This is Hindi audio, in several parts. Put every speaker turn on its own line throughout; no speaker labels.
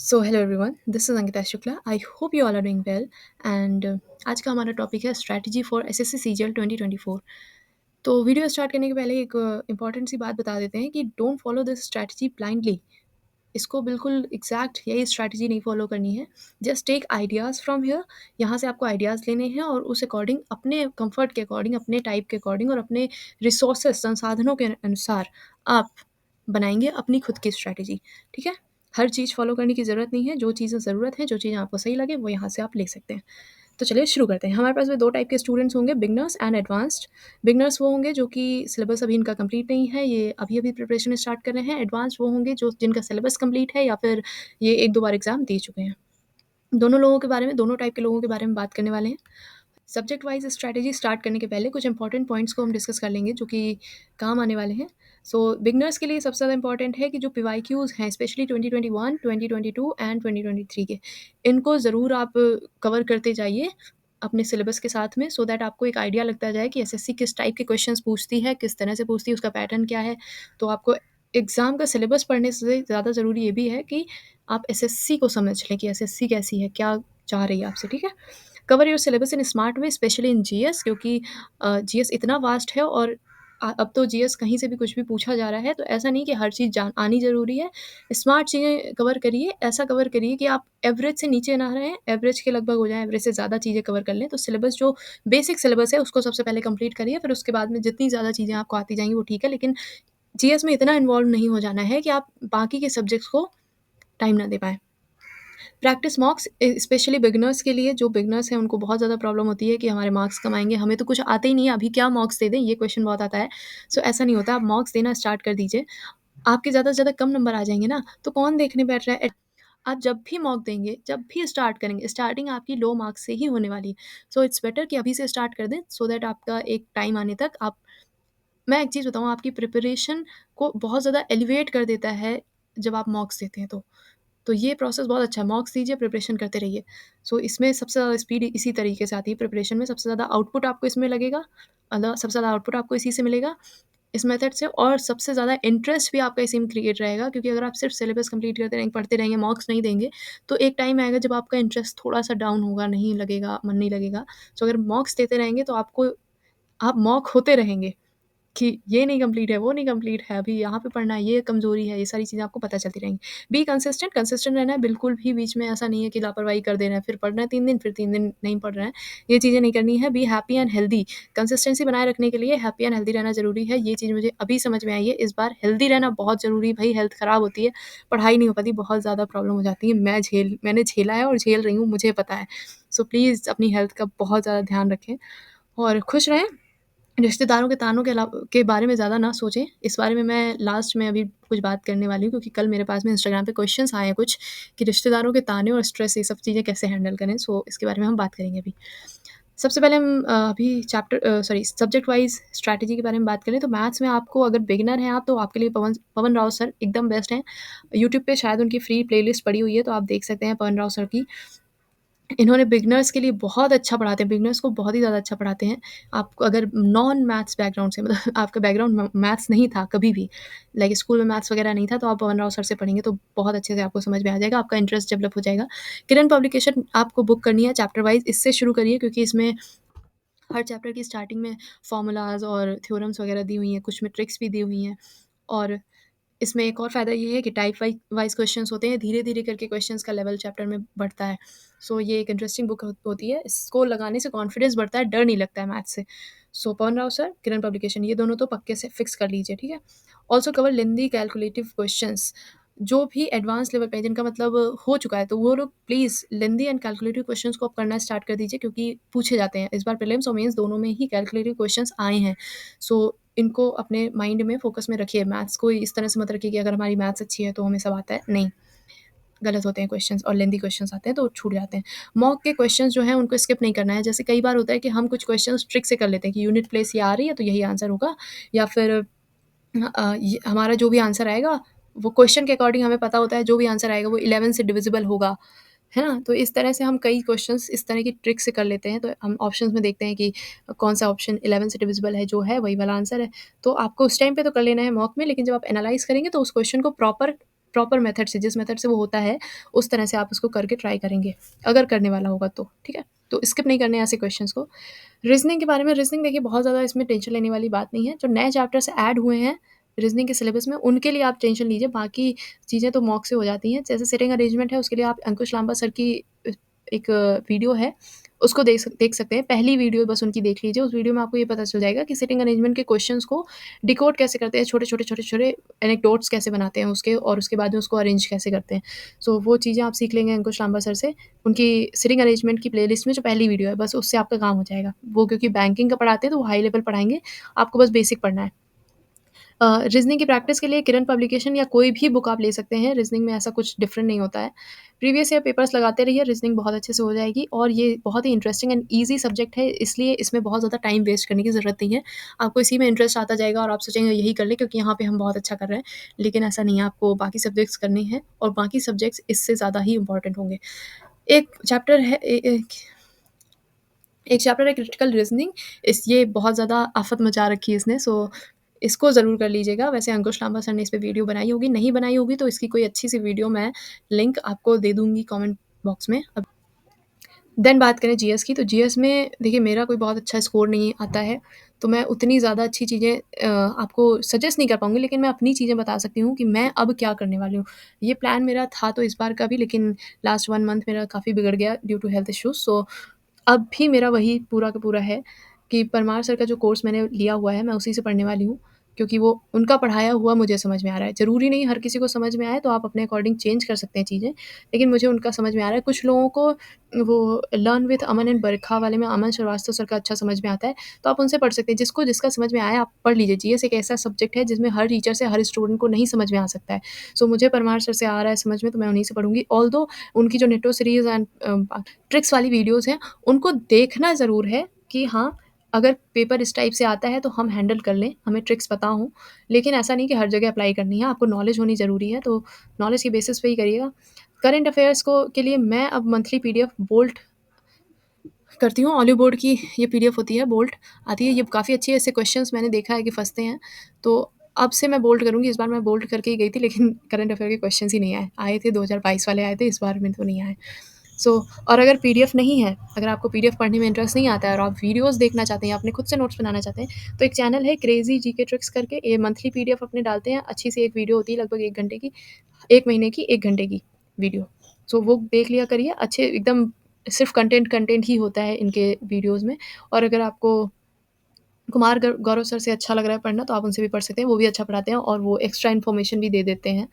So hello everyone, this is Ankita Shukla. I hope you all are doing well. And आज का हमारा टॉपिक है स्ट्रैटेजी फॉर एसएससी सीजीएल 2024। तो वीडियो स्टार्ट करने के पहले एक इंपॉर्टेंट सी बात बता देते हैं कि don't follow this strategy blindly. इसको बिल्कुल एग्जैक्ट यही स्ट्रैटेजी नहीं फॉलो करनी है। Just take ideas from here. यहाँ से आपको आइडियाज़ लेने हैं और उस अकॉर्डिंग अपने कंफर्ट के अकॉर्डिंग, अपने टाइप के अकॉर्डिंग और अपने रिसोर्सेज संसाधनों के अनुसार आप बनाएंगे अपनी खुद की स्ट्रैटेजी। ठीक है, हर चीज़ फॉलो करने की ज़रूरत नहीं है। जो चीज़ें ज़रूरत है, जो चीज़ें आपको सही लगे, वो यहाँ से आप ले सकते हैं। तो चलिए शुरू करते हैं। हमारे पास में दो टाइप के स्टूडेंट्स होंगे, बिगनर्स एंड एडवांस्ड। बिगनर्स वो होंगे जो कि सिलेबस अभी इनका कंप्लीट नहीं है, ये अभी अभी प्रिपरेशन स्टार्ट कर रहे हैं। एडवांस वो होंगे जो जिनका सिलेबस कंप्लीट है या फिर ये एक दो बार एग्जाम दे चुके हैं। दोनों लोगों के बारे में, दोनों टाइप के लोगों के बारे में बात करने वाले हैं। सब्जेक्ट वाइज स्ट्रैटेजी स्टार्ट करने के पहले कुछ इंपॉर्टेंट पॉइंट्स को हम डिस्कस कर लेंगे जो कि काम आने वाले हैं। सो बिगनर्स के लिए सबसे ज़्यादा इंपॉर्टेंट है कि जो पीवाईक्यूज़ हैं, स्पेशली 2021, 2022 एंड 2023 के, इनको ज़रूर आप कवर करते जाइए अपने सिलेबस के साथ में, सो दैट आपको एक आइडिया लगता जाए कि एसएससी किस टाइप के क्वेश्चंस पूछती है, किस तरह से पूछती है, उसका पैटर्न क्या है। तो आपको एग्ज़ाम का सिलेबस पढ़ने से ज़्यादा ज़रूरी ये भी है कि आप एसएससी को समझ लें कि एसएससी कैसी है, क्या चाह रही है आपसे। ठीक है, cover your syllabus in smart way, specially in GS, क्योंकि जीएस इतना वास्ट है और अब तो जीएस कहीं से भी कुछ भी पूछा जा रहा है, तो ऐसा नहीं कि हर चीज़ जान आनी ज़रूरी है। स्मार्ट चीज़ें कवर करिए, ऐसा कवर करिए कि आप एवरेज से नीचे ना रहें, एवरेज के लगभग हो जाएँ, एवरेज से ज़्यादा चीज़ें कवर कर लें। तो सिलेबस जो बेसिक सिलेबस है उसको सबसे पहले कंप्लीट करिए, फिर उसके बाद में जितनी ज़्यादा चीज़ें आपको आती जाएँगी वो ठीक है, लेकिन जीएस में इतना इन्वॉल्व नहीं हो जाना है कि आप बाकी के सब्जेक्ट्स को टाइम ना दे पाएँ। प्रैक्टिस मॉक्स स्पेशली बिगिनर्स के लिए, जो बिगिनर्स हैं उनको बहुत ज़्यादा प्रॉब्लम होती है कि हमारे मार्क्स कम आएँगे, हमें तो कुछ आते ही नहीं है, अभी क्या मार्क्स दे दें, ये क्वेश्चन बहुत आता है। सो ऐसा नहीं होता, आप मार्क्स देना स्टार्ट कर दीजिए। आपके ज़्यादा से ज़्यादा कम नंबर आ जाएँगे ना, तो कौन देखने बैठ रहा है? आप जब भी मॉक देंगे, जब भी स्टार्ट करेंगे, स्टार्टिंग आपकी लो मार्क्स से ही होने वाली है। सो इट्स बेटर कि अभी से स्टार्ट कर दें, सो दैट आपका एक टाइम आने तक आप, मैं एक चीज़ बताऊँ, आपकी प्रिपरेशन को बहुत ज़्यादा एलिवेट कर देता है जब आप मॉक्स देते हैं तो। तो ये प्रोसेस बहुत अच्छा है, मॉक्स दीजिए, प्रिपरेशन करते रहिए। सो इसमें सबसे ज़्यादा स्पीड इसी तरीके से आती है प्रिपरेशन में, सबसे ज़्यादा आउटपुट आपको इसमें लगेगा, सबसे ज़्यादा आउटपुट आपको इसी से मिलेगा, इस मेथड से। और सबसे ज़्यादा इंटरेस्ट भी आपका इसी में क्रिएट रहेगा, क्योंकि अगर आप सिर्फ सिलेबस कंप्लीट करते रहेंगे, पढ़ते रहेंगे, मॉक्स नहीं देंगे, तो एक टाइम आएगा जब आपका इंटरेस्ट थोड़ा-सा डाउन होगा, नहीं लगेगा, मन नहीं लगेगा। सो अगर मॉक्स देते रहेंगे तो आपको, आप मॉक होते रहेंगे कि ये नहीं कंप्लीट है, वो नहीं कंप्लीट है, अभी यहाँ पे पढ़ना है, ये कमज़ोरी है, ये सारी चीज़ें आपको पता चलती रहेंगी। बी कंसिस्टेंट, कंसिस्टेंट रहना है, बिल्कुल भी बीच में ऐसा नहीं है कि लापरवाही कर देना है, फिर पढ़ना है 3 दिन, फिर 3 दिन नहीं पढ़ रहे हैं, ये चीज़ें नहीं करनी है। Be happy and healthy, consistency बनाए रखने के लिए हैप्पी एंड हेल्दी रहना ज़रूरी है। ये चीज़ मुझे अभी समझ में आई है इस बार, हेल्दी रहना बहुत ज़रूरी है भाई, हेल्थ ख़राब होती है, पढ़ाई नहीं हो पाती, बहुत ज़्यादा प्रॉब्लम हो जाती है। मैंने झेला है और झेल रही हूँ, मुझे पता है। सो प्लीज़ अपनी हेल्थ का बहुत ज़्यादा ध्यान रखें और खुश रहें। रिश्तेदारों के तानों के बारे में ज़्यादा ना सोचें। इस बारे में मैं लास्ट में अभी कुछ बात करने वाली हूँ, क्योंकि कल मेरे पास में इंस्टाग्राम पे क्वेश्चंस आए हैं कुछ, कि रिश्तेदारों के ताने और स्ट्रेस, ये सब चीज़ें कैसे हैंडल करें। सो इसके बारे में हम बात करेंगे अभी। सबसे पहले हम अभी सब्जेक्ट वाइज़ स्ट्रैटेजी के बारे में बात करें तो मैथ्स में आपको, अगर बिगिनर हैं आप, तो आपके लिए पवन पवन राव सर एकदम बेस्ट हैं। यूट्यूब पे शायद उनकी फ्री प्लेलिस्ट पड़ी हुई है, तो आप देख सकते हैं पवन राव सर की। इन्होंने बिगिनर्स के लिए बहुत अच्छा पढ़ाते हैं, बिगिनर्स को बहुत ही ज़्यादा अच्छा पढ़ाते हैं। आपको अगर नॉन मैथ्स बैकग्राउंड से, मतलब आपका बैकग्राउंड मैथ्स नहीं था कभी भी, लाइक स्कूल में मैथ्स वगैरह नहीं था, तो आप पवन राव सर से पढ़ेंगे तो बहुत अच्छे से आपको समझ में आ जाएगा, आपका इंटरेस्ट डेवलप हो जाएगा। किरण पब्लिकेशन आपको बुक करनी है चैप्टर वाइज़, इससे शुरू करिए, क्योंकि इसमें हर चैप्टर की स्टार्टिंग में फ़ॉर्मूलाज़ और थ्योरम्स वगैरह दी हुई हैं, कुछ में ट्रिक्स भी दी हुई हैं। और इसमें एक और फ़ायदा ये है कि टाइप वाइज़ क्वेश्चंस होते हैं, धीरे-धीरे करके क्वेश्चंस का लेवल चैप्टर में बढ़ता है। सो ये एक इंटरेस्टिंग बुक होती है, इसको लगाने से कॉन्फिडेंस बढ़ता है, डर नहीं लगता है मैथ्स से। सो पवन राव सर, किरण पब्लिकेशन, ये दोनों तो पक्के से फिक्स कर लीजिए, ठीक है? Also cover lengthy calculative questions, जो भी एडवांस लेवल पे हैं, जिनका मतलब हो चुका है, तो वो लोग please lengthy and calculative questions को आप करना स्टार्ट कर दीजिए, क्योंकि पूछे जाते हैं। इस बार प्रीलिम्स और मेंस दोनों में ही कैलकुलेटिव क्वेश्चंस आए हैं। सो इनको अपने माइंड में फ़ोकस में रखिए। मैथ्स को इस तरह से मत रखिए कि अगर हमारी मैथ्स अच्छी है तो हमें सब आता है, नहीं, गलत होते हैं क्वेश्चंस और लेंथी क्वेश्चंस आते हैं तो छूट जाते हैं। मॉक के क्वेश्चंस जो हैं उनको स्किप नहीं करना है। जैसे कई बार होता है कि हम कुछ क्वेश्चंस ट्रिक से कर लेते हैं कि यूनिट प्लेस ये आ रही है तो यही आंसर होगा, या फिर ये हमारा जो भी आंसर आएगा वो क्वेश्चन के अकॉर्डिंग हमें पता होता है, जो भी आंसर आएगा वो 11 से डिविजिबल होगा, है ना? तो इस तरह से हम कई क्वेश्चंस इस तरह की ट्रिक से कर लेते हैं, तो हम ऑप्शंस में देखते हैं कि कौन-सा ऑप्शन 11 से डिविजिबल है, जो है वही वाला आंसर है। तो आपको उस टाइम पे तो कर लेना है मॉक में, लेकिन जब आप एनालाइज़ करेंगे तो उस क्वेश्चन को प्रॉपर प्रॉपर मेथड से, जिस मेथड से वो होता है उस तरह से आप उसको करके ट्राई करेंगे, अगर करने वाला होगा तो, ठीक है? तो स्किप नहीं करने हैं ऐसे क्वेश्चंस को। रीज़निंग के बारे में, रीज़निंग देखिए बहुत ज़्यादा इसमें टेंशन लेने वाली बात नहीं है। जो नए चैप्टर्स ऐड हुए हैं रीज़निंग के सिलेबस में, उनके लिए आप टेंशन लीजिए, बाकी चीज़ें तो मॉक से हो जाती हैं। जैसे सिटिंग अरेंजमेंट है, उसके लिए आप अंकुश लांबा सर की एक वीडियो है, उसको देख सकते हैं। पहली वीडियो बस उनकी देख लीजिए, उस वीडियो में आपको ये पता चल जाएगा कि सिटिंग अरेंजमेंट के क्वेश्चंस को डिकोड कैसे करते हैं, छोटे-छोटे एनेक्डोट्स कैसे बनाते हैं उसके, और उसके बाद में उसको अरेंज कैसे करते हैं। सो वो चीज़ें आप सीख लेंगे अंकुश लांबा सर से। उनकी सिटिंग अरेंजमेंट की प्लेलिस्ट में जो पहली वीडियो है, बस उससे आपका काम हो जाएगा। वो क्योंकि बैंकिंग का पढ़ाते हैं तो वो हाई लेवल पढ़ाएँगे, आपको बस बेसिक पढ़ना है। रीज़निंग की प्रैक्टिस के लिए किरण पब्लिकेशन या कोई भी बुक आप ले सकते हैं, रीज़निंग में ऐसा कुछ डिफरेंट नहीं होता है। प्रीवियस ईयर पेपर्स लगाते रहिए, रीज़निंग बहुत अच्छे से हो जाएगी, और ये बहुत ही इंटरेस्टिंग एंड ईज़ी सब्जेक्ट है, इसलिए इसमें बहुत ज़्यादा टाइम वेस्ट करने की ज़रूरत नहीं है। आपको इसी में इंटरेस्ट आता जाएगा और आप सोचेंगे यही कर लें क्योंकि यहाँ पे हम बहुत अच्छा कर रहे हैं, लेकिन ऐसा नहीं है, आपको बाकी सब्जेक्ट्स करने हैं और बाकी सब्जेक्ट्स इससे ज़्यादा ही इम्पोर्टेंट होंगे। एक चैप्टर है ए एक एक चैप्टर है क्रिटिकल रीजनिंग। ये बहुत ज़्यादा आफत मचा रखी है इसने, सो इसको ज़रूर कर लीजिएगा। वैसे अंकुश लांबा सर ने इस पे वीडियो बनाई होगी, नहीं बनाई होगी तो इसकी कोई अच्छी सी वीडियो मैं लिंक आपको दे दूँगी कमेंट बॉक्स में। अब देन बात करें जीएस की, तो जीएस में देखिए मेरा कोई बहुत अच्छा स्कोर नहीं आता है, तो मैं उतनी ज़्यादा अच्छी चीज़ें आपको सजेस्ट नहीं कर पाऊँगी, लेकिन मैं अपनी चीज़ें बता सकती हूँ कि मैं अब क्या करने वाली हूँ। ये प्लान मेरा था तो इस बार का भी, लेकिन लास्ट 1 मंथ मेरा काफ़ी बिगड़ गया ड्यू टू हेल्थ इश्यूज़। सो अब भी मेरा वही पूरा का पूरा है कि परमार सर का जो कोर्स मैंने लिया हुआ है, मैं उसी से पढ़ने वाली हूँ, क्योंकि वो उनका पढ़ाया हुआ मुझे समझ में आ रहा है। ज़रूरी नहीं हर किसी को समझ में आए, तो आप अपने अकॉर्डिंग चेंज कर सकते हैं चीज़ें, लेकिन मुझे उनका समझ में आ रहा है। कुछ लोगों को वो लर्न विद अमन एंड बरखा वाले में अमन श्रीवास्तव सर का अच्छा समझ में आता है, तो आप उनसे पढ़ सकते हैं। जिसको जिसका समझ में आए आप पढ़ लीजिए। जीएस एक ऐसा सब्जेक्ट है जिसमें हर टीचर से हर स्टूडेंट को नहीं समझ में आ सकता है। सो मुझे परमार सर से आ रहा है समझ में, तो मैं उन्हीं से पढ़ूँगी। ऑल्दो उनकी जो नेटो सीरीज़ एंड ट्रिक्स वाली वीडियोज़ हैं, उनको देखना ज़रूर है कि हाँ, अगर पेपर इस टाइप से आता है तो हम हैंडल कर लें, हमें ट्रिक्स पता हों। लेकिन ऐसा नहीं कि हर जगह अप्लाई करनी है, आपको नॉलेज होनी ज़रूरी है, तो नॉलेज के बेसिस पे ही करिएगा। करंट अफेयर्स को के लिए मैं अब मंथली पीडीएफ बोल्ट करती हूँ। ऑलिव बोर्ड की ये पीडीएफ होती है, बोल्ट आती है, ये काफ़ी अच्छी है। इससे क्वेश्चंस मैंने देखा है कि फँसते हैं, तो अब से मैं बोल्ट करूँगी। इस बार मैं बोल्ट करके ही गई थी, लेकिन करंट अफेयर के क्वेश्चंस ही नहीं आए। आए थे 2022 वाले आए थे, इस बार में तो नहीं आए। सो और अगर पीडीएफ नहीं है, अगर आपको पीडीएफ पढ़ने में इंटरेस्ट नहीं आता है और आप वीडियोज़ देखना चाहते हैं, अपने खुद से नोट्स बनाना चाहते हैं, तो एक चैनल है क्रेज़ी जीके ट्रिक्स करके, ये मंथली पीडीएफ अपने डालते हैं। अच्छी सी एक वीडियो होती है लगभग 1 घंटे की, 1 महीने की 1 घंटे की वीडियो। सो वो देख लिया करिए, अच्छे एकदम सिर्फ़ कंटेंट ही होता है इनके वीडियोज़ में। और अगर आपको कुमार गौरव सर से अच्छा लग रहा है पढ़ना, तो आप उनसे भी पढ़ सकते हैं, वो भी अच्छा पढ़ाते हैं और वो एक्स्ट्रा इन्फॉर्मेशन भी दे देते हैं।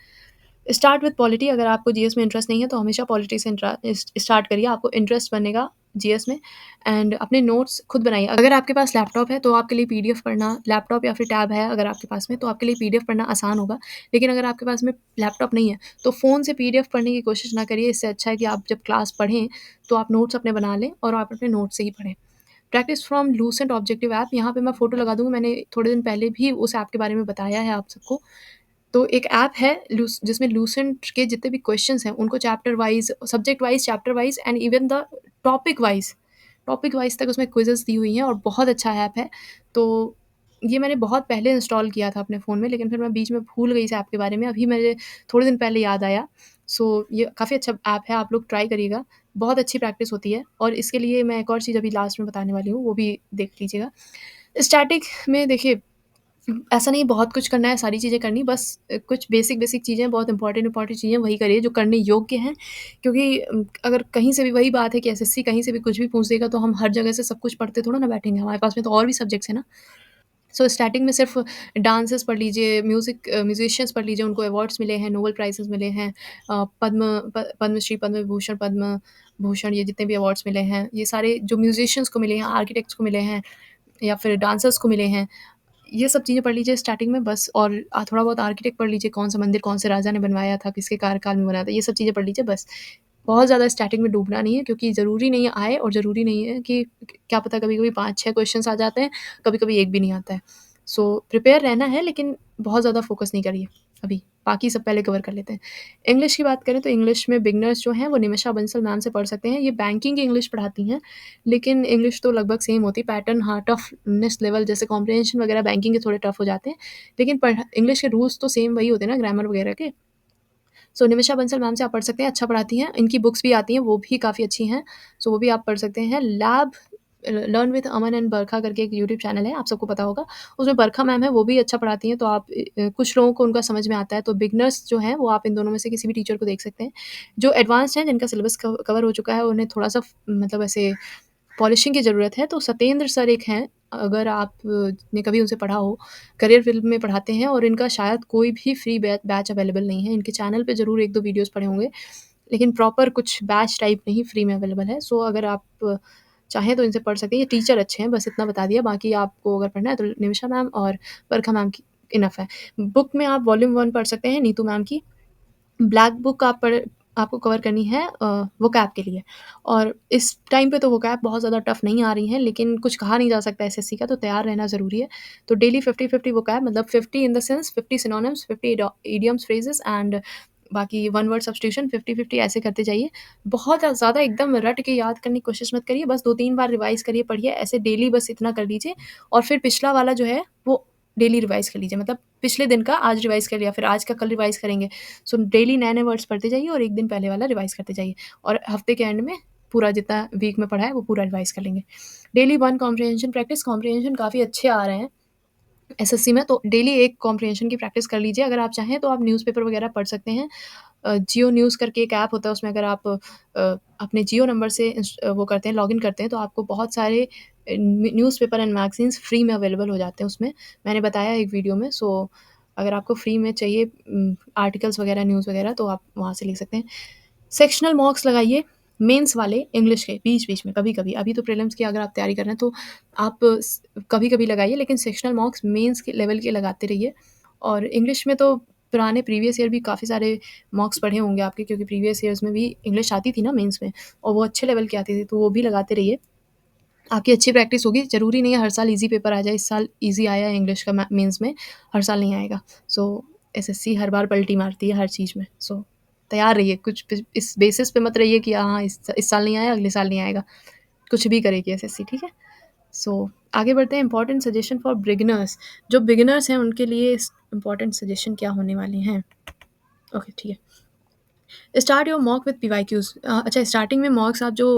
स्टार्ट विद पॉलिटी, अगर आपको जीएस में इंटरेस्ट नहीं है तो हमेशा पॉलिटी से स्टार्ट करिए, आपको इंटरेस्ट बनेगा जीएस में। एंड अपने नोट्स खुद बनाइए। अगर आपके पास लैपटॉप है तो आपके लिए पीडीएफ पढ़ना, लैपटॉप या फिर टैब है अगर आपके पास में, तो आपके लिए पीडीएफ पढ़ना आसान होगा। लेकिन अगर आपके पास में लैपटॉप नहीं है तो फ़ोन से पीडीएफ पढ़ने की कोशिश ना करिए। इससे अच्छा है कि आप जब क्लास पढ़ें तो आप नोट्स अपने बना लें और आप अपने नोट्स से ही पढ़ें। Practice from Lucent objective app, यहाँ पे मैं फ़ोटो लगा दूँगी, मैंने थोड़े दिन पहले भी उस ऐप के बारे में बताया है आप सबको। तो एक ऐप है जिसमें लूसेंट के जितने भी क्वेश्चंस हैं उनको chapter wise, subject wise, chapter wise and even the topic wise topic wise तक उसमें क्विज़ेज़ दी हुई हैं और बहुत अच्छा ऐप है। तो ये मैंने बहुत पहले इंस्टॉल किया था अपने फ़ोन में, लेकिन फिर मैं बीच में भूल गई इस ऐप के बारे में। अभी मुझे थोड़े दिन पहले याद आया। सो ये काफ़ी अच्छा ऐप है, आप लोग ट्राई करिएगा। बहुत अच्छी प्रैक्टिस होती है और इसके लिए मैं एक और चीज़ अभी लास्ट में बताने वाली हूँ, वो भी देख लीजिएगा। स्टैटिक में देखिए ऐसा नहीं बहुत कुछ करना है, सारी चीज़ें करनी, बस कुछ बेसिक चीज़ें, बहुत इम्पोर्टेंट चीज़ें वही करिए जो करने योग्य हैं। क्योंकि अगर कहीं से भी वही बात है कि एसएससी कहीं से भी कुछ भी पूछ देगा तो हम हर जगह से सब कुछ पढ़ते थोड़ा ना बैठेंगे, हमारे पास में तो और भी सब्जेक्ट्स हैं ना। सो स्टार्टिंग में सिर्फ डांसेस पढ़ लीजिए, म्यूजिशियंस पढ़ लीजिए, उनको अवार्ड्स मिले हैं, नोबेल प्राइज़ेज़ मिले हैं, पद्मश्री, पद्म विभूषण, पद्म भूषण, ये जितने भी अवार्ड्स मिले हैं, ये सारे जो म्यूजिशियंस को मिले हैं, आर्किटेक्ट्स को मिले हैं या फिर डांसर्स को मिले हैं, ये सब चीज़ें पढ़ लीजिए स्टार्टिंग में बस। और थोड़ा बहुत आर्किटेक्ट पढ़ लीजिए, कौन-सा मंदिर कौन से राजा ने बनवाया था, किसके कार्यकाल में बना था, ये सब चीज़ें पढ़ लीजिए बस। बहुत ज़्यादा स्टार्टिंग में डूबना नहीं है, क्योंकि ज़रूरी नहीं है आए और ज़रूरी नहीं है कि क्या पता कभी-कभी 5-6 क्वेश्चन्स आ जाते हैं, कभी-कभी 1 भी नहीं आता है। सो प्रिपेयर रहना है, लेकिन बहुत ज़्यादा फ़ोकस नहीं करिए अभी, बाकी सब पहले कवर कर लेते हैं। इंग्लिश की बात करें तो इंग्लिश में बिगिनर्स जो हैं वो निमिषा बंसल मैम से पढ़ सकते हैं। ये बैंकिंग की इंग्लिश पढ़ाती हैं, लेकिन इंग्लिश तो लगभग सेम होती है। पैटर्न हाँ, टफनेस लेवल जैसे कॉम्प्रिहेंशन वगैरह बैंकिंग के थोड़े टफ हो जाते हैं, लेकिन इंग्लिश के रूल्स तो सेम वही होते हैं ना ग्रामर वगैरह के। सो निमिषा बंसल मैम से आप पढ़ सकते हैं, अच्छा पढ़ाती हैं। इनकी बुक्स भी आती हैं, वो भी काफ़ी अच्छी हैं, सो वो भी आप पढ़ सकते हैं। लैब learn with Aman and Barkha करके एक यूट्यूब चैनल है, आप सबको पता होगा। उसमें बरखा मैम है, वो भी अच्छा पढ़ाती हैं, तो आप कुछ लोगों को उनका समझ में आता है, तो बिगिनर्स जो हैं, वो आप इन दोनों में से किसी भी टीचर को देख सकते हैं। जो एडवांस्ड हैं, जिनका सिलेबस कवर हो चुका है, उन्हें थोड़ा-सा मतलब ऐसे पॉलिशिंग की ज़रूरत है, तो सत्येंद्र सर एक हैं, अगर आप ने कभी उनसे पढ़ा हो, करियर फ़ील्ड में पढ़ाते हैं और इनका शायद कोई भी फ्री बैच अवेलेबल नहीं है। इनके चैनल पे ज़रूर 1-2 वीडियोज़ पड़े होंगे, लेकिन प्रॉपर कुछ बैच टाइप नहीं फ्री में अवेलेबल है। सो अगर आप चाहें तो इनसे पढ़ सकते हैं। ये टीचर अच्छे हैं, बस इतना बता दिया। बाकी आपको अगर पढ़ना है तो निमिषा मैम और बरखा मैम की इनफ है। बुक में आप वॉल्यूम 1 पढ़ सकते हैं नीतू मैम की। ब्लैक बुक आपको कवर करनी है वोकैब के लिए, और इस टाइम पे तो वोकैब बहुत ज़्यादा टफ नहीं आ रही हैं, लेकिन कुछ कहा नहीं जा सकता एसएससी का, तो तैयार रहना ज़रूरी है। तो डेली 50-50 वोकैब, मतलब 50 in the sense 50 synonyms, 50 idioms, phrases and बाकी वन वर्ड सब्स्टिट्यूशन, 50-50 ऐसे करते जाइए। बहुत ज़्यादा एकदम रट के याद करने की कोशिश मत करिए, बस 2-3 बार रिवाइज़ करिए, पढ़िए, ऐसे डेली बस इतना कर लीजिए, और फिर पिछला वाला जो है वो डेली रिवाइज़ कर लीजिए। मतलब पिछले दिन का आज रिवाइज़ कर लिया, फिर आज का कल रिवाइज़ करेंगे। सो डेली नए-नए वर्ड्स पढ़ते जाइए और 1 दिन पहले वाला रिवाइज़ करते जाइए, और हफ्ते के एंड में पूरा जितना वीक में पढ़ा है वो पूरा रिवाइज़ कर लेंगे। डेली 1 कॉम्प्रिहेंशन प्रैक्टिस, कॉम्प्रिहेंशन काफ़ी अच्छे आ रहे हैं एसएससी में, तो डेली एक कॉम्प्रिहेंशन की प्रैक्टिस कर लीजिए। अगर आप चाहें तो आप न्यूज़पेपर वगैरह पढ़ सकते हैं। जियो न्यूज़ करके एक ऐप होता है, उसमें अगर आप अपने जियो नंबर से वो करते हैं, लॉगिन करते हैं, तो आपको बहुत सारे न्यूज़पेपर एंड मैगज़ीन्स फ्री में अवेलेबल हो जाते हैं उसमें। मैंने बताया एक वीडियो में, सो अगर आपको फ्री में चाहिए आर्टिकल्स वगैरह, न्यूज़ वगैरह, तो आप वहाँ से ले सकते हैं। सेक्शनल मॉक्स लगाइए मेंस वाले इंग्लिश के बीच-बीच में कभी-कभी। अभी तो प्रीलिम्स की अगर आप तैयारी कर रहे हैं तो आप कभी-कभी लगाइए, लेकिन सेक्शनल मॉक्स मेंस के लेवल के लगाते रहिए। और इंग्लिश में तो पुराने प्रीवियस ईयर भी काफ़ी सारे मॉक्स पढ़े होंगे आपके, क्योंकि प्रीवियस ईयर्स में भी इंग्लिश आती थी ना मेंस में, और वो अच्छे लेवल की आती थी, तो वो भी लगाते रहिए। आपकी अच्छी प्रैक्टिस होगी। ज़रूरी नहीं है हर साल ईज़ी पेपर आ जाए। इस साल ईज़ी आया है इंग्लिश का मेंस में, हर साल नहीं आएगा। सो एसएससी हर बार पलटी मारती है हर चीज़ में। सो तैयार रहिए, कुछ इस बेसिस पे मत रहिए कि हाँ, इस साल नहीं आया, अगले साल नहीं आएगा। कुछ भी करेगी एसएससी, ठीक है? सो आगे बढ़ते हैं। Important suggestion for beginners. जो बिगिनर्स हैं उनके लिए इंपॉर्टेंट सजेशन क्या होने वाले हैं? ओके, ठीक है। Start your mock with PYQs. अच्छा, स्टार्टिंग में मॉक्स आप जो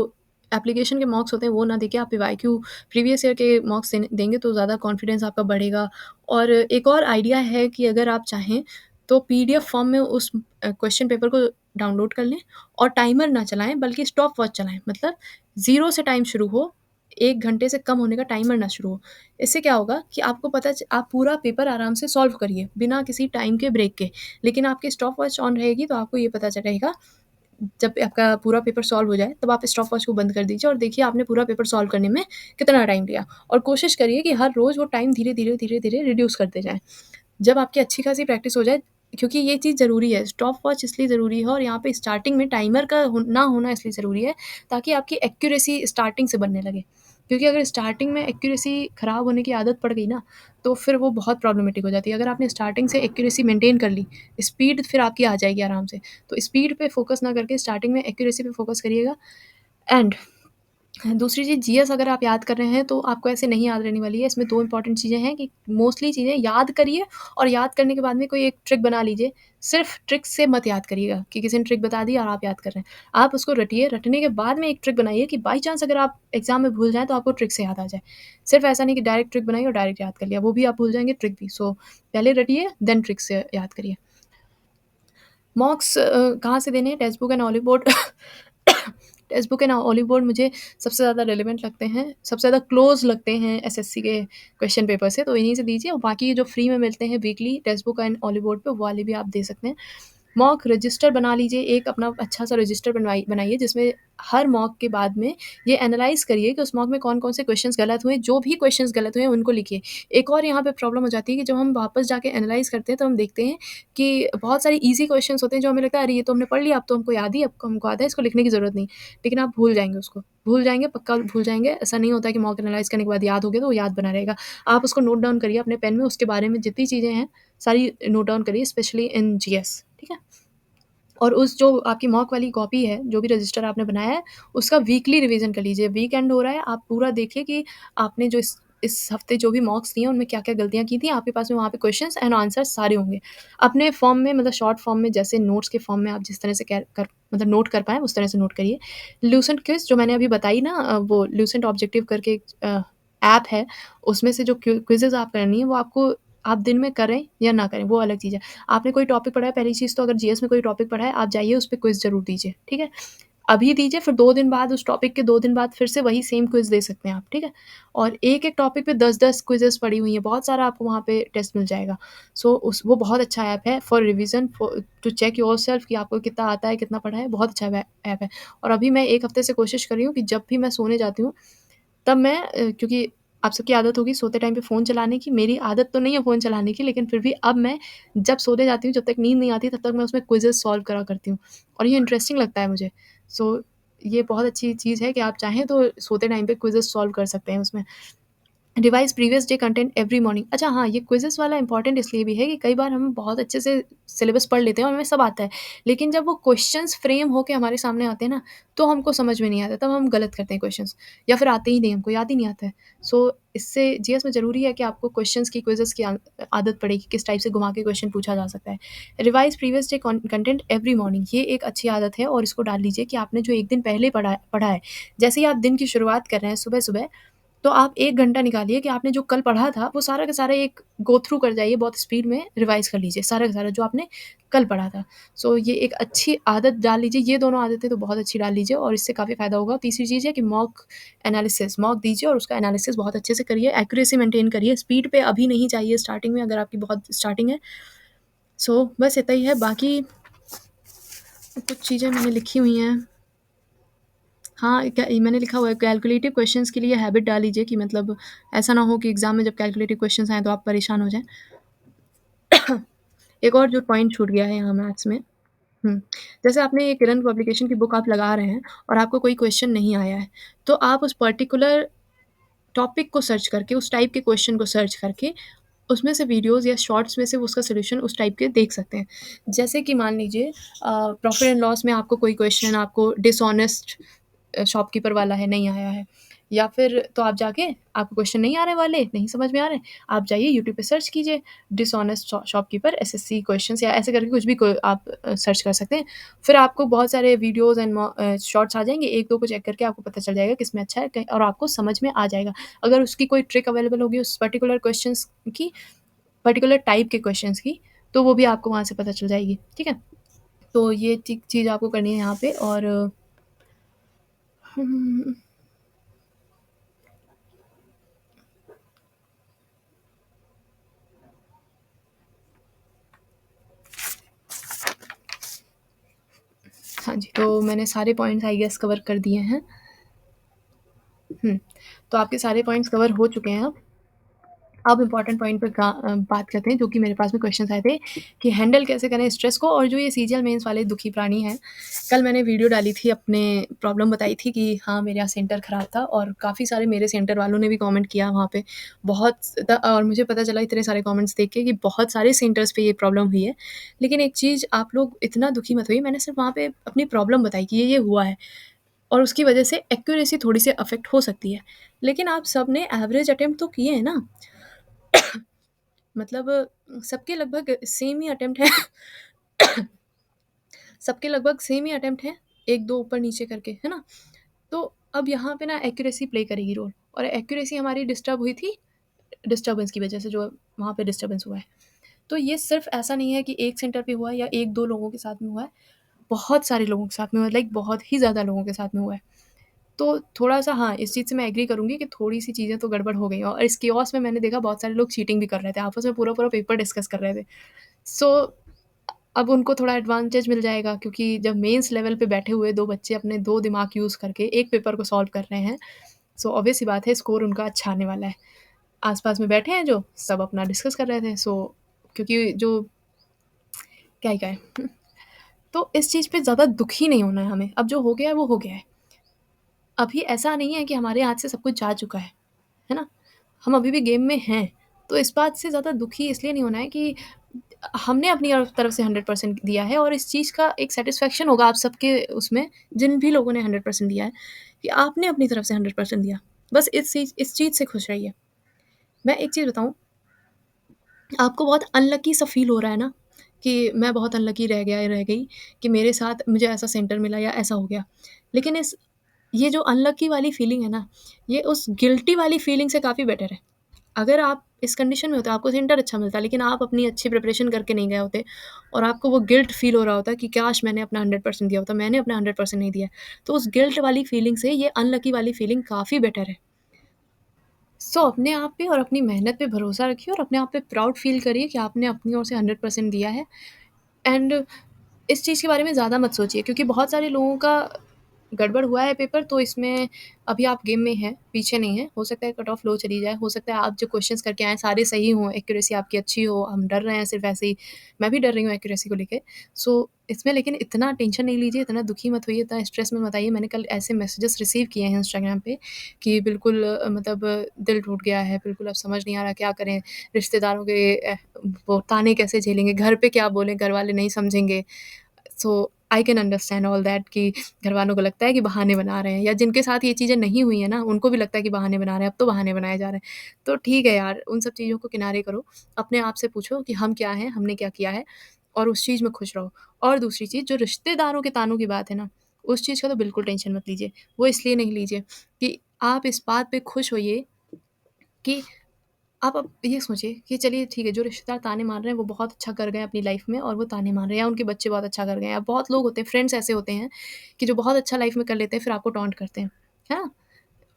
एप्लीकेशन के मॉक्स होते हैं वो ना देके आप पीवाईक्यू प्रीवियस ईयर के मॉक्स देंगे तो ज़्यादा कॉन्फिडेंस आपका बढ़ेगा। और एक और आइडिया है कि अगर आप चाहें तो पीडीएफ फॉर्म में उस क्वेश्चन पेपर को डाउनलोड कर लें, और टाइमर ना चलाएं बल्कि स्टॉप वॉच चलाएं। मतलब 0 से टाइम शुरू हो, 1 घंटे से कम होने का टाइमर ना शुरू हो। इससे क्या होगा कि आपको आप पूरा पेपर आराम से सॉल्व करिए बिना किसी टाइम के ब्रेक के। लेकिन आपकी स्टॉप वॉच ऑन रहेगी तो आपको ये पता चलेगा, जब आपका पूरा पेपर सॉल्व हो जाए तब आप स्टॉप वॉच को बंद कर दीजिए और देखिए आपने पूरा पेपर सॉल्व करने में कितना टाइम लिया, और कोशिश करिए कि हर रोज़ वो टाइम धीरे-धीरे रिड्यूस करते जाएँ। जब आपकी अच्छी खासी प्रैक्टिस हो जाए, क्योंकि ये चीज़ ज़रूरी है, स्टॉप वॉच इसलिए ज़रूरी है और यहाँ पे स्टार्टिंग में टाइमर का ना होना इसलिए ज़रूरी है, ताकि आपकी एक्यूरेसी स्टार्टिंग से बनने लगे। क्योंकि अगर स्टार्टिंग में एक्यूरेसी ख़राब होने की आदत पड़ गई ना, तो फिर वो बहुत प्रॉब्लमेटिक हो जाती है। अगर आपने स्टार्टिंग से एक्यूरेसी मेंटेन कर ली, स्पीड फिर आपकी आ जाएगी आराम से। तो स्पीड पे फ़ोकस ना करके स्टार्टिंग में एक्यूरेसी पे फ़ोकस करिएगा। एंड दूसरी चीज़, जीएस अगर आप याद कर रहे हैं तो आपको ऐसे नहीं याद रहने वाली है। इसमें 2 इंपॉर्टेंट चीज़ें हैं कि मोस्टली चीज़ें याद करिए, और याद करने के बाद में कोई एक ट्रिक बना लीजिए। सिर्फ़ ट्रिक से मत याद करिएगा कि किसी ने ट्रिक बता दी और आप याद कर रहे हैं। आप उसको रटिए, रटने के बाद में एक ट्रिक बनाइए कि बाई चांस अगर आप एग्ज़ाम में भूल जाएँ तो आपको ट्रिक से याद आ जाए। सिर्फ़ ऐसा नहीं कि डायरेक्ट ट्रिक बनाई और डायरेक्ट याद कर लिया, वो भी आप भूल जाएँगे, ट्रिक भी। सो पहले रटिए देन ट्रिक से याद करिए। मॉक्स कहाँ से देने हैं? Text book and olive board. Text book and olive board मुझे सबसे ज़्यादा रिलेवेंट लगते हैं, सबसे ज़्यादा क्लोज़ लगते हैं एसएससी के क्वेश्चन पेपर से, तो इन्हीं से दीजिए। और बाकी जो फ्री में मिलते हैं weekly text book and olive board पे, वो वाले भी आप दे सकते हैं। मॉक रजिस्टर बना लीजिए, एक अपना अच्छा-सा रजिस्टर बनाइए जिसमें हर मॉक के बाद में ये एनालाइज़ करिए कि उस मॉक में कौन-कौन से क्वेश्चंस गलत हुए, जो भी क्वेश्चंस गलत हुए उनको लिखिए। एक और यहाँ पे प्रॉब्लम हो जाती है कि जब हम वापस जाके एनालाइज़ करते हैं तो हम देखते हैं कि बहुत सारे ईज़ी क्वेश्चंस होते हैं जो हमें लगता है अरे ये तो हमने पढ़ लिया, अब तो हमको याद ही, अब हमको आता है, इसको लिखने की ज़रूरत नहीं। लेकिन आप भूल जाएँगे उसको, भूल जाएँगे, पक्का भूल जाएँगे। ऐसा नहीं होता है कि मॉक एनालाइज़ करने के बाद याद हो गया तो वो याद बना रहेगा। आप उसको नोट डाउन करिए अपने पेन में, उसके बारे में जितनी चीज़ें हैं सारी नोट डाउन करिए, स्पेशली इन जीएस, ठीक है? और उस जो आपकी मॉक वाली कॉपी है, जो भी रजिस्टर आपने बनाया है, उसका वीकली रिवीजन कर लीजिए। वीकेंड हो रहा है, आप पूरा देखिए कि आपने जो इस हफ्ते जो भी मॉक्स दिए हैं उनमें क्या-क्या गलतियाँ की थी, आपके पास में वहाँ पे क्वेश्चंस एंड आंसर्स सारे होंगे। अपने फॉर्म में मतलब शॉर्ट फॉर्म में जैसे नोट्स के फॉर्म में आप जिस तरह से कैर कर मतलब नोट कर पाएँ उस तरह से नोट करिए। लूसेंट क्विज़ जो मैंने अभी बताई ना वो लूसेंट ऑब्जेक्टिव करके एक ऐप है, उसमें से जो क्विज़ेज़ आप करनी है वो आपको आप दिन में करें या ना करें वो अलग चीज़ है। आपने कोई टॉपिक पढ़ा है पहली चीज़ तो अगर जीएस में कोई टॉपिक पढ़ा है आप जाइए उस पे क्विज़ ज़रूर दीजिए, ठीक है? अभी दीजिए फिर 2 दिन बाद उस टॉपिक के 2 दिन बाद फिर से वही सेम क्विज़ दे सकते हैं आप, ठीक है? और एक-एक टॉपिक पे 10-10 क्विज़ेज़ पड़ी हुई हैं, बहुत सारा आपको वहाँ पे टेस्ट मिल जाएगा। सो उस वो बहुत अच्छा ऐप है for revision for to check yourself कि आपको कितना आता है, कितना पढ़ा है, बहुत अच्छा ऐप है। और अभी मैं 1 हफ्ते से कोशिश कर रही हूँ कि जब भी मैं सोने जाती हूँ तब मैं क्योंकि आप सबकी आदत होगी सोते टाइम पे फ़ोन चलाने की, मेरी आदत तो नहीं है फ़ोन चलाने की, लेकिन फिर भी अब मैं जब सोने जाती हूँ, जब तक नींद नहीं आती, तब तक मैं उसमें क्विज़ेज़ सॉल्व करा करती हूँ और ये इंटरेस्टिंग लगता है मुझे। सो ये बहुत अच्छी चीज़ है कि आप चाहें तो सोते टाइम पे क्विज़ेज़ सॉल्व कर सकते हैं उसमें। Revise previous day content every morning. अच्छा हाँ, ये क्विज़ेज़ वाला इम्पोर्टेंट इसलिए भी है कि कई बार हम बहुत अच्छे से सिलेबस पढ़ लेते हैं और हमें सब आता है। लेकिन जब वो क्वेश्चंस फ्रेम होके हमारे सामने आते हैं ना, तो हमको समझ में नहीं आता, तब हम गलत करते हैं क्वेश्चंस या फिर आते ही नहीं, हमको याद ही नहीं आता है। सो इससे जीएस में ज़रूरी है कि आपको क्वेश्चंस की क्विज़ेज़ की आदत पड़े कि किस टाइप से घुमा के क्वेश्चन पूछा जा सकता है। Revise previous day content every morning ये एक अच्छी आदत है और इसको डाल लीजिए कि आपने जो 1 दिन पहले पढ़ा है, जैसे ही आप दिन की शुरुआत कर रहे हैं सुबह-सुबह तो आप 1 घंटा निकालिए कि आपने जो कल पढ़ा था, वो सारा का सारा एक गो थ्रू कर जाइए, बहुत स्पीड में रिवाइज़ कर लीजिए, सारा का सारा जो आपने कल पढ़ा था। सो ये एक अच्छी आदत डाल लीजिए, ये दोनों आदतें तो बहुत अच्छी डाल लीजिए और इससे काफ़ी फ़ायदा होगा। तीसरी चीज़ है कि मॉक दीजिए और उसका एनालिसिस बहुत अच्छे से करिए, एक्यूरेसी मेंटेन करिए, स्पीड पे अभी नहीं चाहिए स्टार्टिंग में अगर आपकी बहुत स्टार्टिंग है। सो बस इतना ही है, बाकी कुछ चीज़ें मैंने लिखी हुई हैं। हाँ, क्या मैंने लिखा हुआ है कैलकुलेटिव क्वेश्चंस के लिए हैबिट डाल लीजिए कि मतलब ऐसा ना हो कि एग्ज़ाम में जब कैलकुलेटिव क्वेश्चंस आएँ तो आप परेशान हो जाएँ। एक और जो पॉइंट छूट गया है यहाँ मैथ्स में जैसे आपने ये किरण पब्लिकेशन की बुक आप लगा रहे हैं और आपको कोई क्वेश्चन नहीं आया है, तो आप उस पर्टिकुलर टॉपिक को सर्च करके, उस टाइप के क्वेश्चन को सर्च करके, उसमें से वीडियोज़ या शॉर्ट्स में से उसका सॉल्यूशन उस टाइप के देख सकते हैं। जैसे कि मान लीजिए प्रॉफिट एंड लॉस में आपको कोई क्वेश्चन आपको डिसऑनेस्ट शॉपकीपर वाला है, नहीं आया है या फिर तो आप जाके आपको क्वेश्चन नहीं आ रहे वाले, नहीं समझ में आ रहे, आप जाइए यूट्यूब पे सर्च कीजिए डिसऑनेस्ट शॉपकीपर एसएससी क्वेश्चंस या ऐसे करके कुछ भी आप सर्च कर सकते हैं। फिर आपको बहुत सारे वीडियोज़ एंड शॉर्ट्स आ जाएँगे, 1-2 को चेक करके आपको पता चल जाएगा किसमें अच्छा है कहीं और आपको समझ में आ जाएगा। अगर उसकी कोई ट्रिक अवेलेबल होगी उस पर्टिकुलर क्वेश्चंस की, पर्टिकुलर टाइप के क्वेश्चंस की, तो वो भी आपको वहाँ से पता चल जाएगी, ठीक है? तो ये चीज़ आपको करनी है यहाँ पे और हुँ, हाँ जी, तो मैंने सारे पॉइंट्स आई गेस कवर कर दिए हैं। हुँ, तो आपके सारे पॉइंट्स कवर हो चुके हैं अब इम्पोर्टेंट पॉइंट पे बात करते हैं जो कि मेरे पास में क्वेश्चंस आए थे कि हैंडल कैसे करें स्ट्रेस को और जो ये सीजीएल मेंस वाले दुखी प्राणी हैं। कल मैंने वीडियो डाली थी अपने प्रॉब्लम बताई थी कि हाँ, मेरे यहाँ सेंटर ख़राब था और काफ़ी सारे मेरे सेंटर वालों ने भी कमेंट किया वहाँ पे। और मुझे पता चला इतने सारे कमेंट्स देख के कि बहुत सारे सेंटर्स पे ये प्रॉब्लम हुई है। लेकिन एक चीज़ आप लोग इतना दुखी मत होइए, मैंने सिर्फ़ वहाँ पे अपनी प्रॉब्लम बताई कि ये हुआ है और उसकी वजह से एक्यूरेसी थोड़ी-सी अफ़ेक्ट हो सकती है। लेकिन आप सबने एवरेज अटेम्प्ट तो किए हैं ना? मतलब सबके लगभग सेम ही अटेम्प्ट है सबके लगभग सेम ही अटेम्प्ट हैं, 1-2 ऊपर-नीचे करके, है ना? तो अब यहाँ पे ना एक्यूरेसी प्ले करेगी रोल और एक्यूरेसी हमारी डिस्टर्ब हुई थी, डिस्टर्बेंस की वजह से जो वहाँ पे डिस्टर्बेंस हुआ है। तो ये सिर्फ़ ऐसा नहीं है कि एक सेंटर पे हुआ है या 1-2 लोगों के साथ में हुआ है, बहुत सारे लोगों के साथ में हुआ है, लाइक बहुत ही ज़्यादा लोगों के साथ में हुआ है। तो थोड़ा-सा हाँ, इस चीज़ से मैं एग्री करूँगी कि थोड़ी-सी चीज़ें तो गड़बड़ हो गई हैं और इस किओस्क में मैंने देखा बहुत सारे लोग चीटिंग भी कर रहे थे, आपस में पूरा-पूरा पेपर डिस्कस कर रहे थे। सो अब उनको थोड़ा एडवांटेज मिल जाएगा क्योंकि जब मेंस लेवल पे बैठे हुए 2 बच्चे अपने 2 दिमाग यूज़ करके एक पेपर को सॉल्व कर रहे हैं, सो ऑब्वियस सी बात है स्कोर उनका अच्छा आने वाला है। आस-पास में बैठे हैं जो, सब अपना डिस्कस कर रहे थे क्योंकि जो क्या ही कहें तो इस चीज़ पे ज़्यादा दुखी नहीं होना है हमें, अब जो हो गया है वो हो गया है। अभी ऐसा नहीं है कि हमारे हाथ से सब कुछ जा चुका है ना? हम अभी भी गेम में हैं, तो इस बात से ज़्यादा दुखी इसलिए नहीं होना है कि हमने अपनी तरफ से 100% दिया है और इस चीज़ का एक सैटिस्फैक्शन होगा आप सबके उसमें, जिन भी लोगों ने 100% दिया है, कि आपने अपनी तरफ से 100% दिया। बस इस चीज़ से खुश रहिए। मैं एक चीज़ बताऊँ, आपको बहुत अनलकी सा फ़ील हो रहा है ना, कि मैं बहुत अनलकी रह गया या रह गई कि मेरे साथ मुझे ऐसा सेंटर मिला या ऐसा हो गया। लेकिन ये जो अनलकी वाली फ़ीलिंग है ना, ये उस गिल्टी वाली फ़ीलिंग से काफ़ी बेटर है। अगर आप इस कंडीशन में होते, आपको सेंटर अच्छा मिलता, लेकिन आप अपनी अच्छी प्रिपरेशन करके नहीं गए होते और आपको वो गिल्ट फ़ील हो रहा होता कि काश मैंने अपना 100% दिया होता, मैंने अपना 100% नहीं दिया। तो उस गिल्ट वाली फ़ीलिंग से ये अनलकी वाली फ़ीलिंग काफ़ी बेटर है। सो अपने आप पे और अपनी मेहनत पे भरोसा रखिए और अपने आप पे प्राउड फ़ील करिए कि आपने अपनी ओर से 100% दिया है। एंड इस चीज़ के बारे में ज़्यादा मत सोचिए, क्योंकि बहुत सारे लोगों का गड़बड़ हुआ है पेपर, तो इसमें अभी आप गेम में हैं, पीछे नहीं हैं। हो सकता है कट ऑफ लो चली जाए, हो सकता है आप जो क्वेश्चंस करके आएँ सारे सही हों, एक्यूरेसी आपकी अच्छी हो, हम डर रहे हैं सिर्फ़ ऐसे ही। मैं भी डर रही हूँ एक्यूरेसी को लेके। सो इसमें लेकिन इतना टेंशन नहीं लीजिए, इतना दुखी मत होइए, इतना स्ट्रेस में मत आइए। मैंने कल ऐसे मैसेजेस रिसीव किए हैं इंस्टाग्राम पे कि बिल्कुल मतलब दिल टूट गया है, बिल्कुल अब समझ नहीं आ रहा क्या करें? रिश्तेदारों के वो ताने कैसे झेलेंगे? घर पे क्या बोलें? घरवाले नहीं समझेंगे। So I can understand all that कि घरवालों को लगता है कि बहाने बना रहे हैं, या जिनके साथ ये चीज़ें नहीं हुई हैं ना, उनको भी लगता है कि बहाने बना रहे हैं, अब तो बहाने बनाए जा रहे हैं। तो ठीक है यार, उन सब चीज़ों को किनारे करो, अपने आप से पूछो कि हम क्या हैं, हमने क्या किया है, और उस चीज़ में खुश रहो। और दूसरी चीज़, जो रिश्तेदारों के तानों की बात है ना, उस चीज़ का तो बिल्कुल टेंशन मत लीजिए। वो इसलिए नहीं लीजिए कि आप इस बात पे खुश होइए कि आप अब ये सोचिए कि चलिए ठीक है, जो रिश्तेदार ताने मार रहे हैं वो बहुत अच्छा कर गए हैं अपनी लाइफ में और वो ताने मार रहे हैं, या उनके बच्चे बहुत अच्छा कर गए हैं। अब बहुत लोग होते हैं, फ्रेंड्स ऐसे होते हैं कि जो बहुत अच्छा लाइफ में कर लेते हैं, फिर आपको टॉन्ट करते हैं, है ना?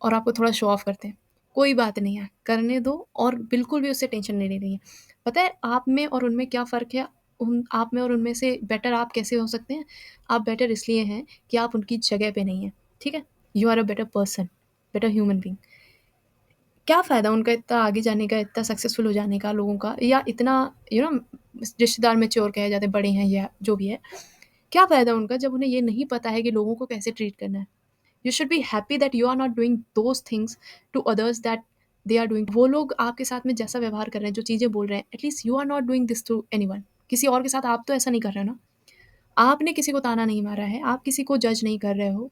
और आपको थोड़ा शो ऑफ करते हैं। कोई बात नहीं है, करने दो और बिल्कुल भी उससे टेंशन नहीं लेनी है। पता है आप में और उनमें क्या फ़र्क है? उन आप में और उनमें से बेटर आप कैसे हो सकते हैं? आप बेटर इसलिए हैं कि आप उनकी जगह पे नहीं हैं, ठीक है? You are a better person, better human being. क्या फ़ायदा उनका इतना आगे जाने का, इतना सक्सेसफुल हो जाने का लोगों का, या इतना रिश्तेदार मैच्योर कहे जाते हैं, बड़े हैं या जो भी है। क्या फ़ायदा उनका जब उन्हें ये नहीं पता है कि लोगों को कैसे ट्रीट करना है। You should be happy that you are not doing those things to others that they are doing. वो लोग आपके साथ में जैसा व्यवहार कर रहे हैं, जो चीज़ें बोल रहे हैं, at least you are not doing this to anyone. किसी और के साथ आप तो ऐसा नहीं कर रहे हो ना। आपने किसी को ताना नहीं मारा है, आप किसी को जज नहीं कर रहे हो।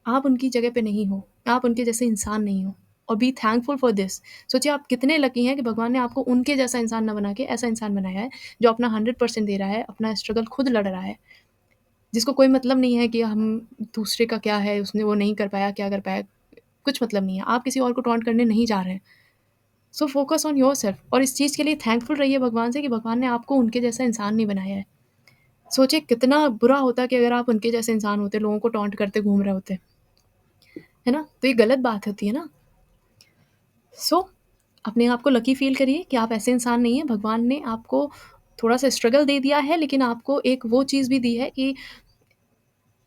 आप उनकी जगह पे नहीं हो, आप उनके जैसे इंसान नहीं हो, और बी थैंकफुल फॉर दिस। सोचिए आप कितने लकी हैं कि भगवान ने आपको उनके जैसा इंसान ना बना के ऐसा इंसान बनाया है, जो अपना 100% दे रहा है, अपना स्ट्रगल खुद लड़ रहा है, जिसको कोई मतलब नहीं है कि हम दूसरे का क्या है, उसने वो नहीं कर पाया, क्या कर पाया, कुछ मतलब नहीं है। आप किसी और को टॉन्ट करने नहीं जा रहे हैं। सो फोकस ऑन योरसेल्फ, और इस चीज़ के लिए थैंकफुल रहिए भगवान से कि भगवान ने आपको उनके जैसा इंसान नहीं बनाया है। सोचिए कितना बुरा होता कि अगर आप उनके जैसे इंसान होते, लोगों को टॉन्ट करते घूम रहे होते, है ना? तो ये गलत बात होती है ना। सो अपने आप को लकी फ़ील करिए कि आप ऐसे इंसान नहीं हैं। भगवान ने आपको थोड़ा-सा स्ट्रगल दे दिया है, लेकिन आपको एक वो चीज़ भी दी है कि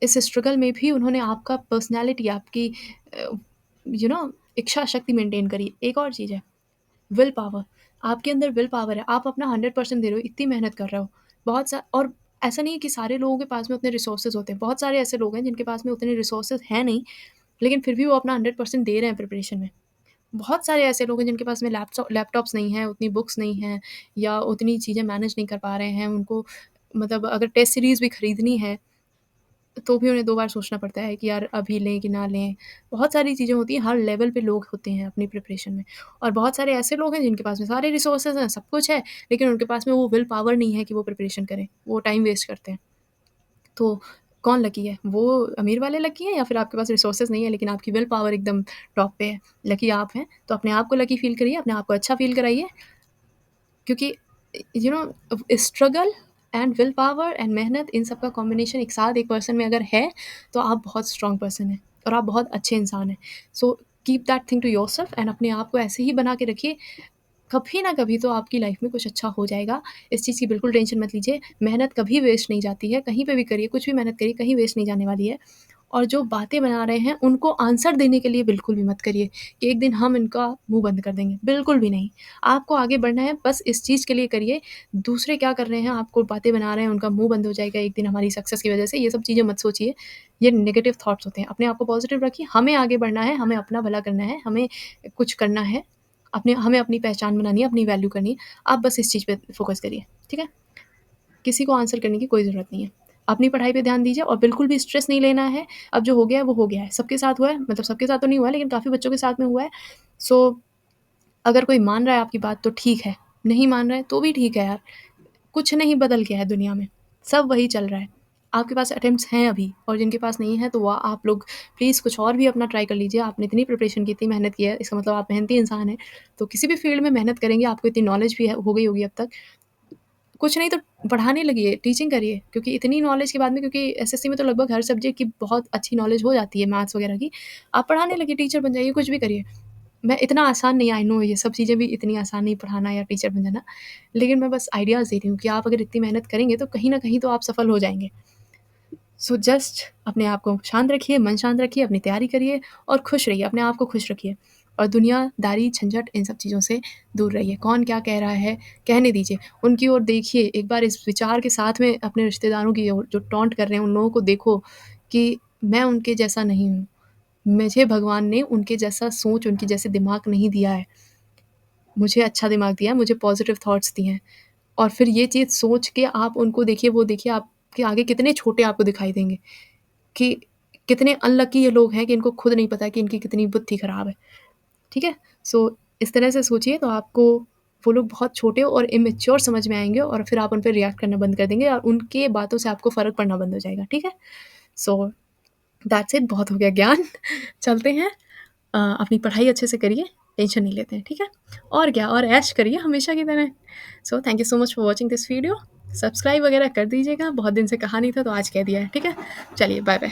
इस स्ट्रगल में भी उन्होंने आपका पर्सनैलिटी, आपकी अ, इच्छा शक्ति मेंटेन करी। एक और चीज़ है, विल पावर। आपके अंदर विल पावर है, आप अपना 100% दे रहे हो, इतनी मेहनत कर रहे हो। बहुत सा और ऐसा नहीं है कि सारे लोगों के पास में उतने रिसोर्सेज़ होते हैं। बहुत सारे ऐसे लोग हैं जिनके पास में उतने रिसोर्सेज़ हैं नहीं, लेकिन फिर भी वो अपना 100% दे रहे हैं प्रिपरेशन में। बहुत सारे ऐसे लोग हैं जिनके पास में लैपटॉप्स नहीं हैं, उतनी बुक्स नहीं हैं, या उतनी चीज़ें मैनेज नहीं कर पा रहे हैं। उनको मतलब अगर टेस्ट सीरीज़ भी खरीदनी है, तो भी उन्हें 2 बार सोचना पड़ता है कि यार अभी लें कि ना लें। बहुत सारी चीज़ें होती हैं, हर लेवल पे लोग होते हैं अपनी प्रिपरेशन में। और बहुत सारे ऐसे लोग हैं जिनके पास में सारे रिसोर्सेज़ हैं, सब कुछ है, लेकिन उनके पास में वो विल पावर नहीं है कि वो प्रिपरेशन करें, वो टाइम वेस्ट करते हैं। तो कौन लकी है? वो अमीर वाले लकी हैं, या फिर आपके पास रिसोर्सेज़ नहीं है लेकिन आपकी विल पावर एकदम टॉप पे है, लकी आप हैं। तो अपने आप को लकी फ़ील करिए, अपने आप को अच्छा फ़ील कराइए, क्योंकि struggle and will power and मेहनत, इन सब का कॉम्बिनेशन एक साथ एक पर्सन में अगर है, तो आप बहुत स्ट्रॉन्ग पर्सन हैं और आप बहुत अच्छे इंसान हैं। So keep that thing to yourself and अपने आप को ऐसे ही बना के रखिए। कभी ना कभी तो आपकी लाइफ में कुछ अच्छा हो जाएगा। इस चीज़ की बिल्कुल टेंशन मत लीजिए। मेहनत कभी वेस्ट नहीं जाती है, कहीं पे भी करिए, कुछ भी मेहनत करिए, कहीं वेस्ट नहीं जाने वाली है। और जो बातें बना रहे हैं, उनको आंसर देने के लिए बिल्कुल भी मत करिए कि एक दिन हम इनका मुँह बंद कर देंगे, बिल्कुल भी नहीं। आपको आगे बढ़ना है, बस इस चीज़ के लिए करिए। दूसरे क्या कर रहे हैं, आपको बातें बना रहे हैं, उनका मुँह बंद हो जाएगा एक दिन हमारी सक्सेस की वजह से, ये सब चीज़ें मत सोचिए। ये नेगेटिव थॉट्स होते हैं। अपने आप को पॉज़िटिव रखिए, हमें आगे बढ़ना है, हमें अपना भला करना है, हमें कुछ करना है, हमें अपनी पहचान बनानी है, अपनी वैल्यू करनी है। आप बस इस चीज़ पे फ़ोकस करिए, ठीक है? किसी को आंसर करने की कोई ज़रूरत नहीं है। अपनी पढ़ाई पे ध्यान दीजिए और बिल्कुल भी स्ट्रेस नहीं लेना है। अब जो हो गया है, वो हो गया है। सबके साथ हुआ है, मतलब सबके साथ तो नहीं हुआ है, लेकिन काफ़ी बच्चों के साथ में हुआ है। सो अगर कोई मान रहा है आपकी बात तो ठीक है, नहीं मान रहा है तो भी ठीक है यार। कुछ नहीं बदल गया है दुनिया में, सब वही चल रहा है। आपके पास अटेम्प्ट्स हैं अभी, और जिनके पास नहीं है तो वह आप लोग प्लीज़ कुछ और भी अपना ट्राई कर लीजिए। आपने इतनी प्रिपरेशन की, इतनी मेहनत की है, इसका मतलब आप मेहनती इंसान हैं। तो किसी भी फ़ील्ड में मेहनत करेंगे, आपको इतनी नॉलेज भी है हो गई होगी अब तक। कुछ नहीं तो पढ़ाने लगिए, टीचिंग करिए, क्योंकि इतनी नॉलेज के बाद में, क्योंकि एसएससी में तो लगभग हर सब्जेक्ट की बहुत अच्छी नॉलेज हो जाती है, मैथ्स वगैरह की। आप पढ़ाने लगिए, टीचर बन जाइए, कुछ भी करिए। मैं इतना आसान नहीं, आई नो ये सब चीज़ें भी इतनी आसान नहीं, पढ़ाना या टीचर बन जाना। लेकिन मैं बस आइडियाज़ दे रही हूँ कि आप अगर इतनी मेहनत करेंगे तो कहीं न कहीं तो आप सफल हो जाएँगे। सो जस्ट अपने आप को शांत रखिए, मन शांत रखिए, अपनी तैयारी करिए और खुश रहिए, अपने आप को खुश रखिए। और दुनियादारी, झंझट, इन सब चीज़ों से दूर रहिए। कौन क्या कह रहा है, कहने दीजिए। उनकी ओर देखिए, एक बार इस विचार के साथ में अपने रिश्तेदारों की ओर जो टॉन्ट कर रहे हैं, उन लोगों को देखो कि मैं उनके जैसा नहीं हूँ। मुझे भगवान ने उनके जैसा सोच, उनके जैसे दिमाग नहीं दिया है। मुझे अच्छा दिमाग दिया है, मुझे पॉज़िटिव थॉट्स दिए हैं। और फिर ये चीज़ सोच के आप उनको देखिए, वो देखिए आपके आगे कितने छोटे आपको दिखाई देंगे, कि कितने अनलकी ये लोग हैं कि इनको खुद नहीं पता कि इनकी कितनी बुद्धि खराब है। ठीक है? सो इस तरह से सोचिए तो आपको वो लोग बहुत छोटे और इमैच्योर समझ में आएँगे, और फिर आप उन पे रिएक्ट करना बंद कर देंगे और उनके बातों से आपको फ़र्क पड़ना बंद हो जाएगा। ठीक है? सो दैट्स इट, बहुत हो गया ज्ञान। चलते हैं। अपनी पढ़ाई अच्छे से करिए, टेंशन नहीं लेते हैं, ठीक है? और क्या, और ऐश करिए हमेशा की तरह। So thank you so much for watching this video. Subscribe वगैरह कर दीजिएगा, बहुत दिन से कहा नहीं था तो आज कह दिया है, ठीक है? चलिए बाय बाय।